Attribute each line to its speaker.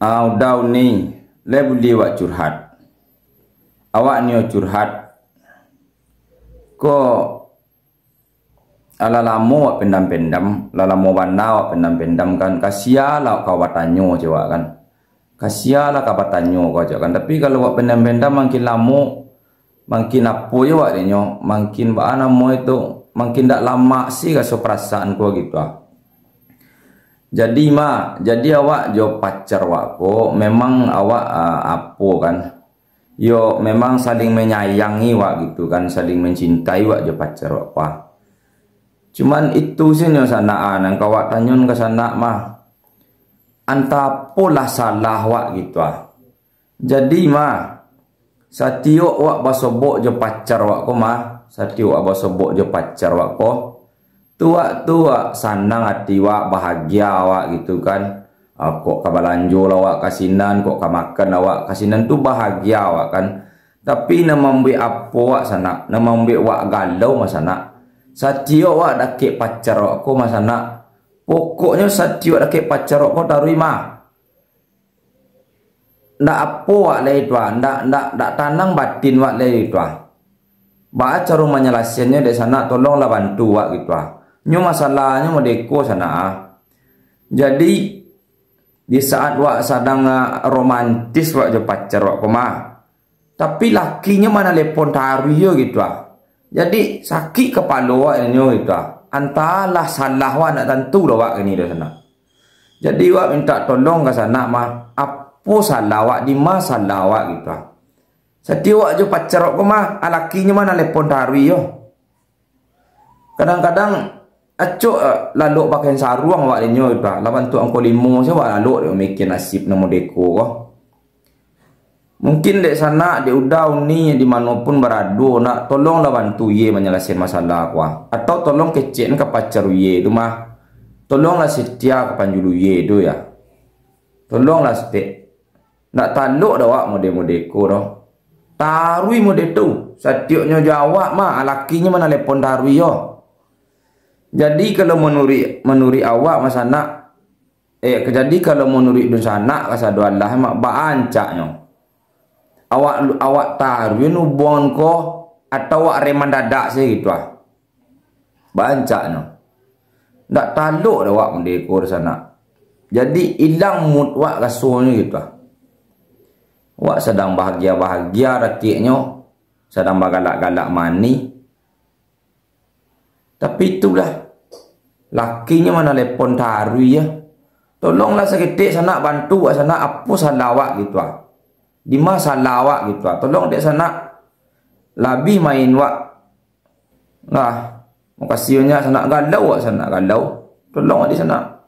Speaker 1: Daun ni lebih wak curhat. Awak ni curhat ko ala lamo wak pendam-pendam, ala lamo bana wak pendam-pendam kan, kasialah kau batanyo coba kan. Kasialah kau batanyo kau coba kan. Tapi kalau wak pendam-pendam makin lamo makin apa je wak dinyo, makin ba namo itu makin dak lama sih kaso perasaan ko gitu ah. Jadi jadi awak jo pacar wak ko memang awak apa kan. Yo memang saling menyayangi wak gitu kan, saling mencintai wak jo pacar wak ko. Cuman itu sih nyo sanaan nang kawak tanyon ke sana mah. Anta pola salah wak gitu ah. Jadi satio wak basobok jo pacar wak ko satio wak basobok jo pacar wak ko. Tuak sanang hati wak, bahagia wak gitu kan. Kok kabalanjo lah wak kasinan, kok kamakan awak kasinan tu bahagia wak kan. Tapi nama ambil apa wak sana, nama ambil wak galau mas sana. Satio wak dake pacar wak ko mas sana. Pokoknya satio dake pacar wak ko tarui ndak apa wak leh itu ndak tanang batin wak leh itu ba cara menyelesaikannya di sana, tolonglah bantu wak gitu nyo masalahnya mau deko sana. Jadi di saat wak sedang romantis wak jo pacar wak ko tapi lakinya mana lepon taruh yo gitu jadi sakit kepala wak nyo gitu antalah salah wak nak tentu lah wak ini di sana. Jadi wak minta tolong ke sana apa salah wak, di masalah wak gitu. Setiap wak jo pacar wak ko lakinya mana lepon taruh yo. Kadang-kadang acok lalu pakai saruang wak dinyo itu lawan tu angko limo saya wak lalu dia mikir nasib namo deko ko. Mungkin dek sana di udau ni di manapun berado nak tolonglah bantu ye menyelesaikan masalah ko atau tolong kecek ke pacar ye itu tolonglah setia ke panjulu ye itu ya. Tolonglah setia. Nak taluk dah wak mode ko doh. Tarui mode tu. Setioknya jawab lakinya mana lepon tarui yo. Jadi kalau menuri awak masana jadi kalau menuri dun sana kasa do Allah mak baancaknya. Awak taruh nubuan ko atau awak reman dadak sih gitu baancaknya. Ndak taluk dah awak mendekor sana. Jadi hilang mood awak rasanya gitu Awak sedang bahagia-bahagia rakyatnya, sedang bagalak-galak mani. Tapi itulah lakinya mana lepon taruh ya. Tolonglah seketik sana bantu wak sana apa salah wak gitu di masalah wak gitu tolong dek sana lebih main wak makasihnya sana galau wak sana galau tolong di sana.